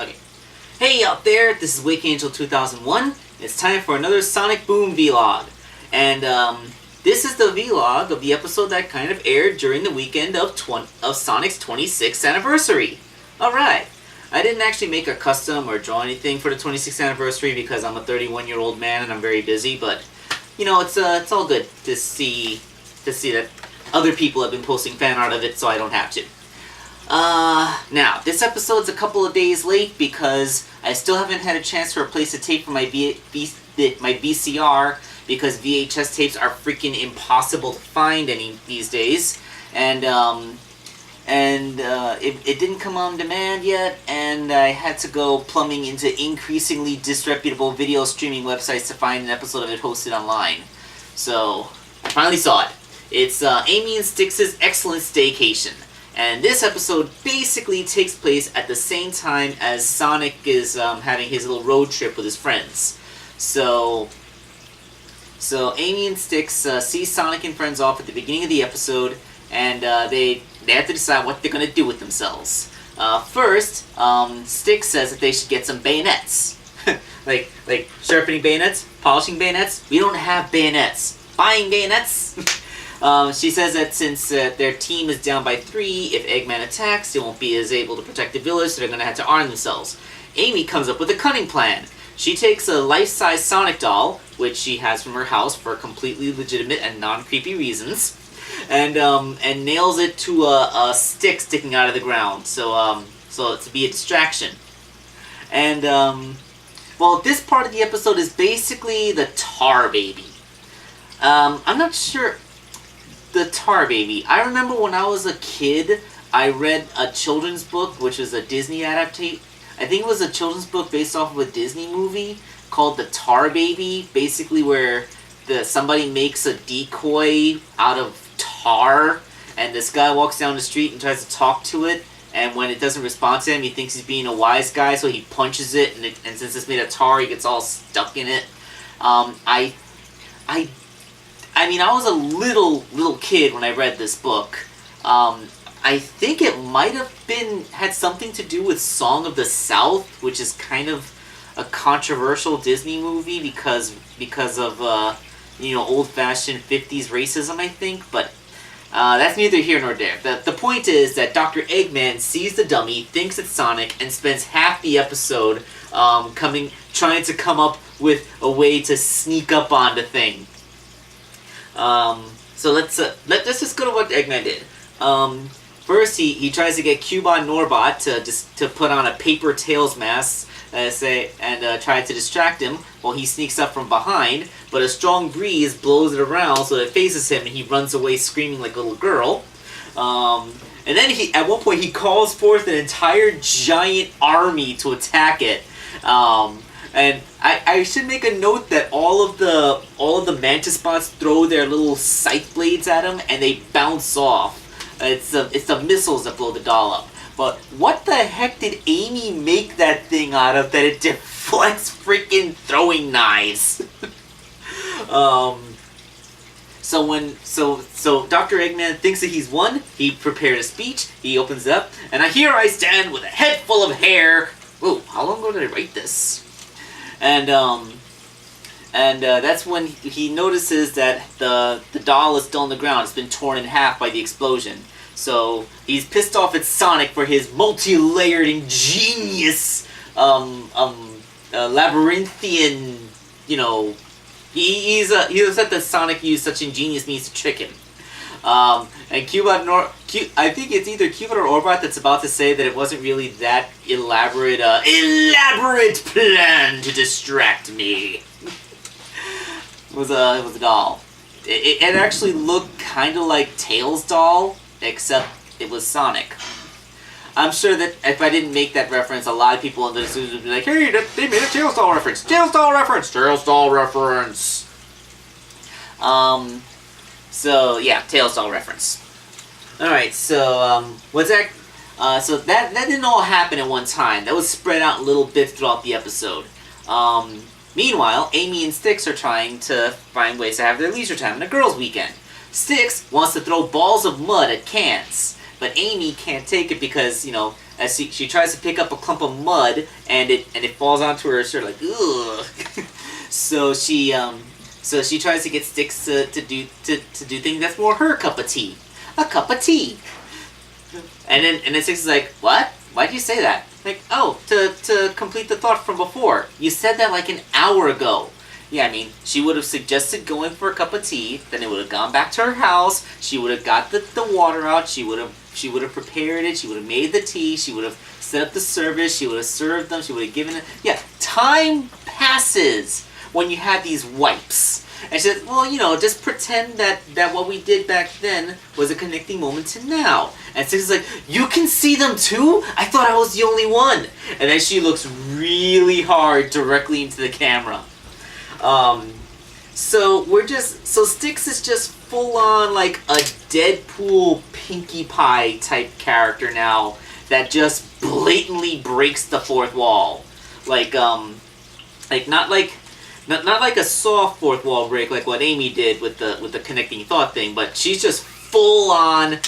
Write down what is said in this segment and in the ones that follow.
Okay. Hey out there, this is Wake Angel 2001. It's time for another Sonic Boom vlog. And this is the vlog of the episode that kind of aired during the weekend of Sonic's 26th anniversary. Alright. I didn't actually make a custom or draw anything for the 26th anniversary because I'm a 31-year-old man and I'm very busy, but you know, it's all good to see that other people have been posting fan art of it, so I don't have to. Now, this episode's a couple of days late because I still haven't had a chance to replace the tape for my VCR because VHS tapes are freaking impossible to find these days, and it didn't come on demand yet, and I had to go plumbing into increasingly disreputable video streaming websites to find an episode of it hosted online. So, I finally saw it. It's Amy and Styx's Excellent Staycation. And this episode basically takes place at the same time as Sonic is having his little road trip with his friends. So Amy and Styx see Sonic and friends off at the beginning of the episode, and they have to decide what they're going to do with themselves. First, Styx says that they should get some bayonets. like sharpening bayonets, polishing bayonets. We don't have bayonets. Buying bayonets. She says that since their team is down by 3, if Eggman attacks, they won't be as able to protect the village, so they're going to have to arm themselves. Amy comes up with a cunning plan. She takes a life-size Sonic doll, which she has from her house for completely legitimate and non-creepy reasons, and nails it to a stick sticking out of the ground, so to be a distraction. And, well, this part of the episode is basically the Tar Baby. I'm not sure... The Tar Baby. I remember when I was a kid, I read a children's book, which was a Disney adaptation. I think it was a children's book based off of a Disney movie called The Tar Baby, basically where somebody makes a decoy out of tar, and this guy walks down the street and tries to talk to it, and when it doesn't respond to him, he thinks he's being a wise guy, so he punches it, and since it's made of tar, he gets all stuck in it. I mean, I was a little kid when I read this book. I think it might have had something to do with Song of the South, which is kind of a controversial Disney movie because of old-fashioned 50s racism, I think. But that's neither here nor there. The point is that Dr. Eggman sees the dummy, thinks it's Sonic, and spends half the episode trying to come up with a way to sneak up on the thing. So let's just go to what Eggman did. First, he tries to get Cubot Norbot to put on a paper Tails mask, and try to distract him while he sneaks up from behind. But a strong breeze blows it around so that it faces him, and he runs away screaming like a little girl. And then at one point he calls forth an entire giant army to attack it. And I should make a note that all of the Mantis bots throw their little scythe blades at him, and they bounce off. It's the missiles that blow the doll up. But what the heck did Amy make that thing out of that it deflects freaking throwing knives? So Dr. Eggman thinks that he's won. He prepared a speech. He opens it up, and here I stand with a head full of hair. Ooh, how long ago did I write this? And that's when he notices that the doll is still on the ground. It's been torn in half by the explosion. So he's pissed off at Sonic for his multi-layered, ingenious, labyrinthian, he's upset that Sonic used such ingenious means to trick him. And I think it's either Cubot or Orbot that's about to say that it wasn't really that elaborate plan to distract me. It was a doll. It actually looked kind of like Tails' doll, except it was Sonic. I'm sure that if I didn't make that reference, a lot of people in the studio would be like, "Hey, they made a Tails doll reference. Tails doll reference. Tails doll reference." So yeah, Tails doll reference. All right, so what's that? So that didn't all happen at one time. That was spread out in little bits throughout the episode. Meanwhile, Amy and Styx are trying to find ways to have their leisure time on a girls' weekend. Styx wants to throw balls of mud at cans, but Amy can't take it because, as she tries to pick up a clump of mud, and it falls onto her shirt, like, ugh. So she tries to get Styx to do things that's more her cup of tea. A cup of tea. And then Styx is like, what? Why'd you say that? Like, oh, to complete the thought from before. You said that like an hour ago. Yeah, I mean, she would have suggested going for a cup of tea, then it would have gone back to her house, she would have got the water out, she would have prepared it, she would have made the tea, she would have set up the service, she would have served them, she would have given it. Yeah, time passes when you have these wipes. And she says, well, you know, just pretend that what we did back then was a connecting moment to now. And Styx is like, you can see them too? I thought I was the only one. And then she looks really hard directly into the camera. So Styx is just full on like a Deadpool Pinkie Pie type character now that just blatantly breaks the fourth wall. Not like a soft fourth wall break like what Amy did with the connecting thought thing, but she's just full on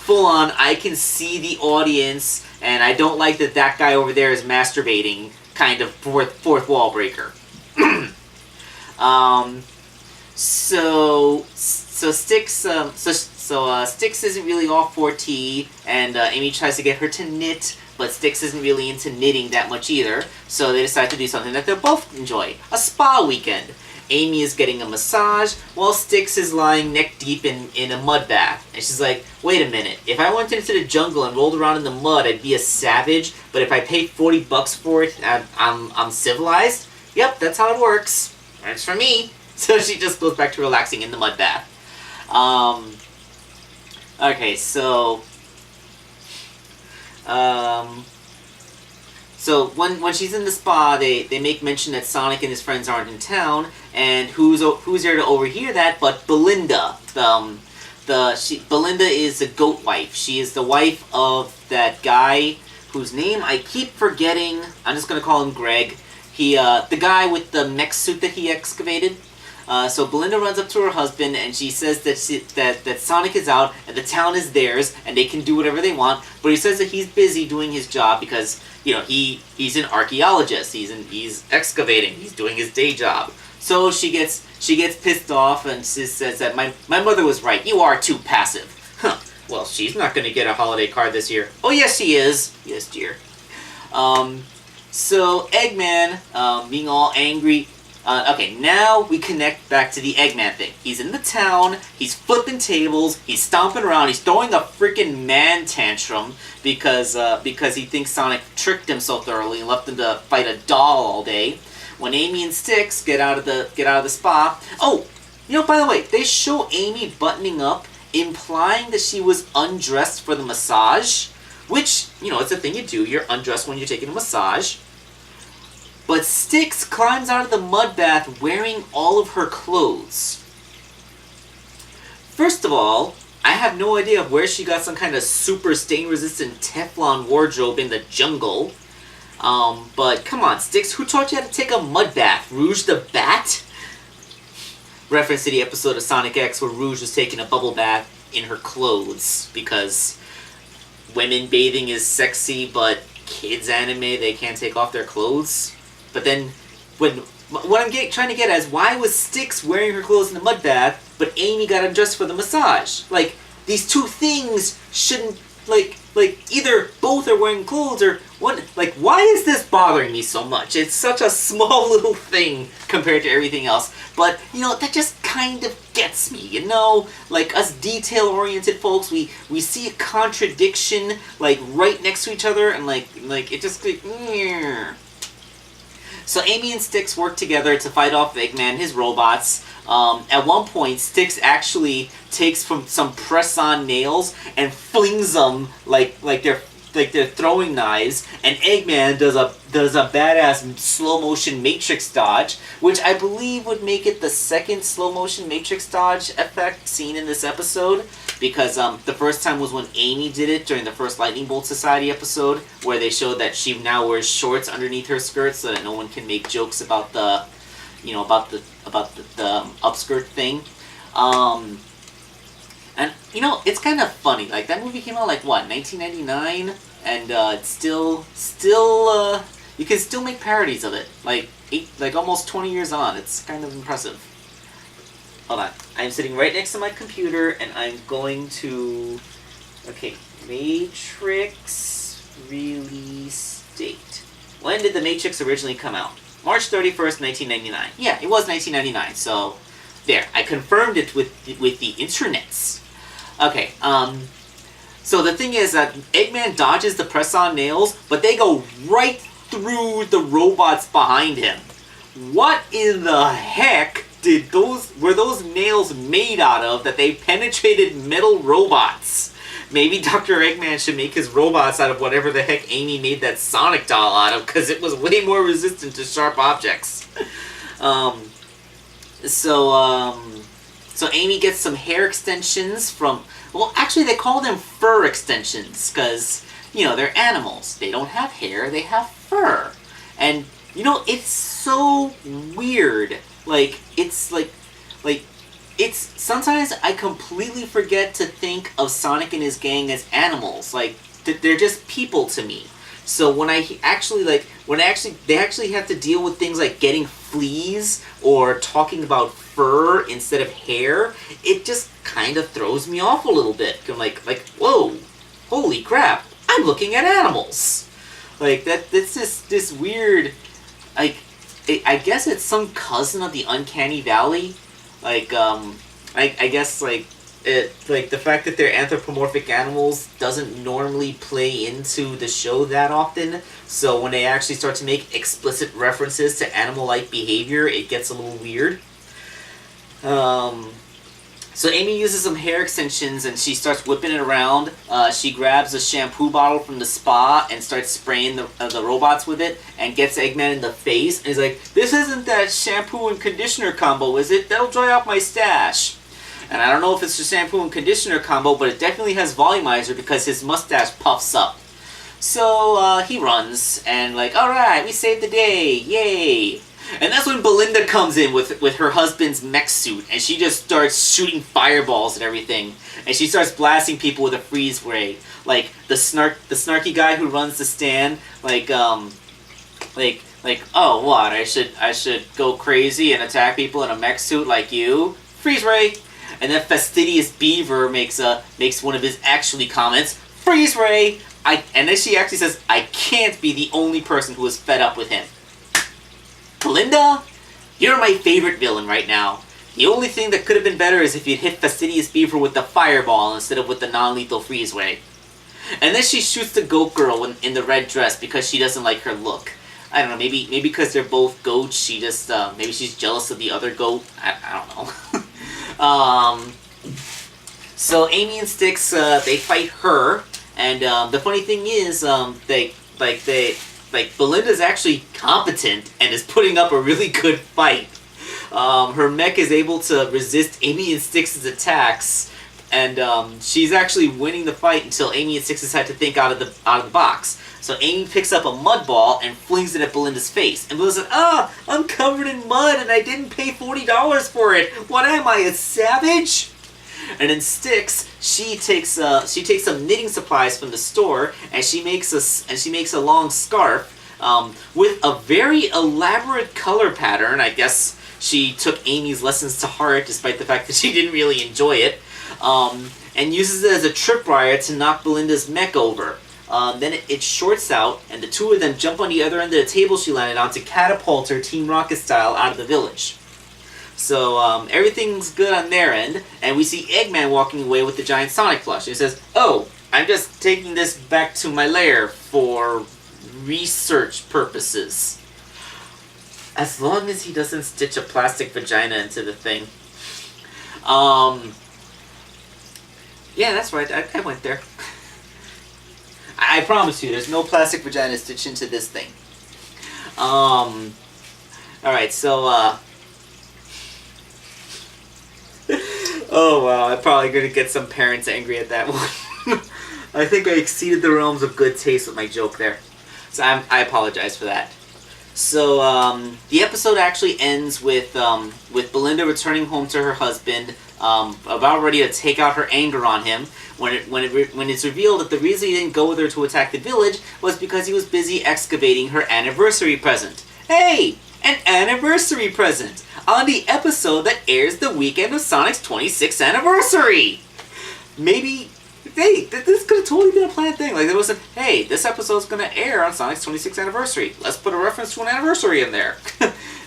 I can see the audience and I don't like that guy over there is masturbating kind of fourth wall breaker. Styx isn't really all for tea, and Amy tries to get her to knit, but Styx isn't really into knitting that much either, so they decide to do something that they'll both enjoy, a spa weekend. Amy is getting a massage, while Styx is lying neck deep in a mud bath. And she's like, wait a minute, if I went into the jungle and rolled around in the mud, I'd be a savage, but if I paid $40 for it, I'm civilized? Yep, that's how it works. That's for me. So she just goes back to relaxing in the mud bath. Okay, so when she's in the spa, they make mention that Sonic and his friends aren't in town, and who's there to overhear that but Belinda. Belinda is the goat wife. She is the wife of that guy whose name I keep forgetting. I'm just gonna call him Greg. He the guy with the mech suit that he excavated. So Belinda runs up to her husband and she says that Sonic is out and the town is theirs and they can do whatever they want. But he says that he's busy doing his job because, you know, he's an archaeologist. He's excavating. He's doing his day job. So she gets pissed off and she says that my mother was right. You are too passive. Huh. Well, she's not going to get a holiday card this year. Oh yes, she is. Yes, dear. So Eggman, being all angry. Okay, now we connect back to the Eggman thing. He's in the town, he's flipping tables, he's stomping around, he's throwing a freaking man tantrum because he thinks Sonic tricked him so thoroughly and left him to fight a doll all day. When Amy and Styx get out of the spa. Oh, you know, by the way, they show Amy buttoning up, implying that she was undressed for the massage, which, you know, it's a thing you do. You're undressed when you're taking a massage. But Styx climbs out of the mud bath wearing all of her clothes. First of all, I have no idea of where she got some kind of super stain-resistant Teflon wardrobe in the jungle. But come on, Styx, who taught you how to take a mud bath? Rouge the Bat? Reference to the episode of Sonic X where Rouge was taking a bubble bath in her clothes because women bathing is sexy, but kids anime, they can't take off their clothes. But then, what I'm trying to get at is, why was Styx wearing her clothes in the mud bath, but Amy got undressed for the massage? Like, these two things shouldn't, like either both are wearing clothes or one. Like, why is this bothering me so much? It's such a small little thing compared to everything else. But, you know, that just kind of gets me, you know? Like, us detail-oriented folks, we see a contradiction, like, right next to each other, and, like it just, like, yeah. So Amy and Styx work together to fight off Eggman and his robots. At one point, Styx actually takes from some press-on nails and flings them like they're throwing knives, and Eggman does a badass slow-motion Matrix dodge, which I believe would make it the second slow-motion Matrix dodge effect seen in this episode, because the first time was when Amy did it during the first Lightning Bolt Society episode, where they showed that she now wears shorts underneath her skirt so that no one can make jokes about the, you know, about the upskirt thing. And, you know, it's kind of funny. Like, that movie came out, like, what, 1999? and it's still you can still make parodies of it. Like almost 20 years on, it's kind of impressive. Hold on, I'm sitting right next to my computer, and I'm going to. Okay, Matrix release date. When did the Matrix originally come out? March 31st, 1999. Yeah, it was 1999. So there, I confirmed it with the internets. Okay, so the thing is that Eggman dodges the press-on nails, but they go right through the robots behind him. What in the heck were those nails made out of that they penetrated metal robots? Maybe Dr. Eggman should make his robots out of whatever the heck Amy made that Sonic doll out of, because it was way more resistant to sharp objects. So Amy gets some hair extensions from... Well, actually, they call them fur extensions, because, you know, they're animals. They don't have hair, they have fur. And, you know, it's so weird. Sometimes I completely forget to think of Sonic and his gang as animals. Like, they're just people to me. So when they actually have to deal with things like getting fleas or talking about fur instead of hair, it just kind of throws me off a little bit. I'm like, whoa, holy crap, I'm looking at animals. Like, that's just this weird, like, I guess it's some cousin of the Uncanny Valley. Like, I guess, like the fact that they're anthropomorphic animals doesn't normally play into the show that often, so when they actually start to make explicit references to animal-like behavior, it gets a little weird. So Amy uses some hair extensions and she starts whipping it around. She grabs a shampoo bottle from the spa and starts spraying the robots with it and gets Eggman in the face. And he's like, "This isn't that shampoo and conditioner combo, is it? That'll dry out my stash." And I don't know if it's the shampoo and conditioner combo, but it definitely has volumizer because his mustache puffs up. So he runs and like, "Alright, we saved the day, yay!" And that's when Belinda comes in with her husband's mech suit, and she just starts shooting fireballs and everything, and she starts blasting people with a freeze ray, like the snarky guy who runs the stand, like oh what, I should go crazy and attack people in a mech suit like you, freeze ray, and then Fastidious Beaver makes one of his actually comments, freeze ray, and then she actually says, "I can't be the only person who is fed up with him." Belinda, you're my favorite villain right now. The only thing that could have been better is if you'd hit Fastidious Beaver with the fireball instead of with the non-lethal freeze ray. And then she shoots the goat girl in the red dress because she doesn't like her look. I don't know, maybe because they're both goats, she just, maybe she's jealous of the other goat. I don't know. So Amy and Styx, they fight her, and the funny thing is, Belinda's actually competent and is putting up a really good fight. Her mech is able to resist Amy and Styx's attacks, and she's actually winning the fight until Amy and Styx had to think out of the box. So Amy picks up a mud ball and flings it at Belinda's face. And Belinda says, I'm covered in mud and I didn't pay $40 for it. What am I, a savage? And then Styx, she takes some knitting supplies from the store and she makes a long scarf with a very elaborate color pattern. I guess she took Amy's lessons to heart, despite the fact that she didn't really enjoy it, and uses it as a tripwire to knock Belinda's mech over. Then it shorts out, and the two of them jump on the other end of the table she landed on to catapult her Team Rocket style out of the village. So everything's good on their end, and we see Eggman walking away with the giant Sonic plush. He says, "Oh, I'm just taking this back to my lair for research purposes." As long as he doesn't stitch a plastic vagina into the thing. Yeah, that's right, I went there. I promise you, there's no plastic vagina stitched into this thing. Alright, so, oh wow, I'm probably gonna get some parents angry at that one. I think I exceeded the realms of good taste with my joke there. So I apologize for that. So the episode actually ends with Belinda returning home to her husband, about ready to take out her anger on him. When it's revealed that the reason he didn't go with her to attack the village was because he was busy excavating her anniversary present. Hey, an anniversary present on the episode that airs the weekend of Sonic's 26th anniversary. Maybe. Hey, this could have totally been a planned thing. Like, there was hey, this episode's going to air on Sonic's 26th anniversary. Let's put a reference to an anniversary in there.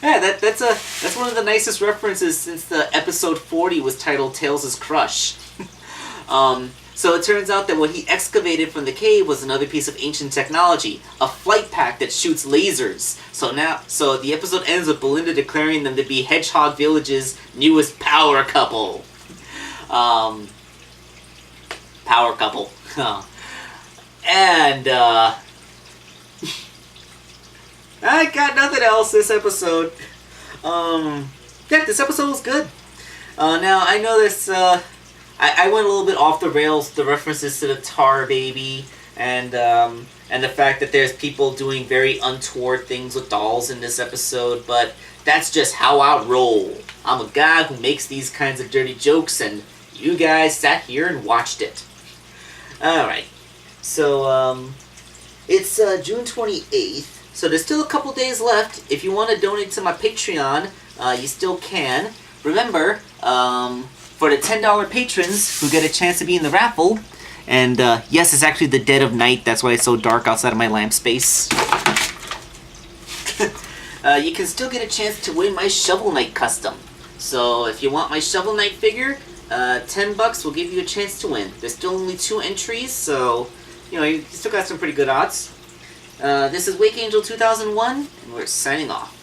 Yeah, that's one of the nicest references since the episode 40 was titled Tails' Crush. So it turns out that what he excavated from the cave was another piece of ancient technology, a flight pack that shoots lasers. So the episode ends with Belinda declaring them to be Hedgehog Village's newest power couple. Power couple. And, I got nothing else this episode. Yeah, this episode was good. Now, I know this, I went a little bit off the rails, the references to the Tar Baby, and the fact that there's people doing very untoward things with dolls in this episode, but that's just how I roll. I'm a guy who makes these kinds of dirty jokes, and you guys sat here and watched it. Alright, so, it's June 28th, so there's still a couple days left. If you want to donate to my Patreon, you still can. Remember, for the $10 patrons who get a chance to be in the raffle, and yes, it's actually the dead of night, that's why it's so dark outside of my lamp space. You can still get a chance to win my Shovel Knight custom. So if you want my Shovel Knight figure, $10 will give you a chance to win. There's still only 2 entries, so, you still got some pretty good odds. This is Wake Angel 2001, and we're signing off.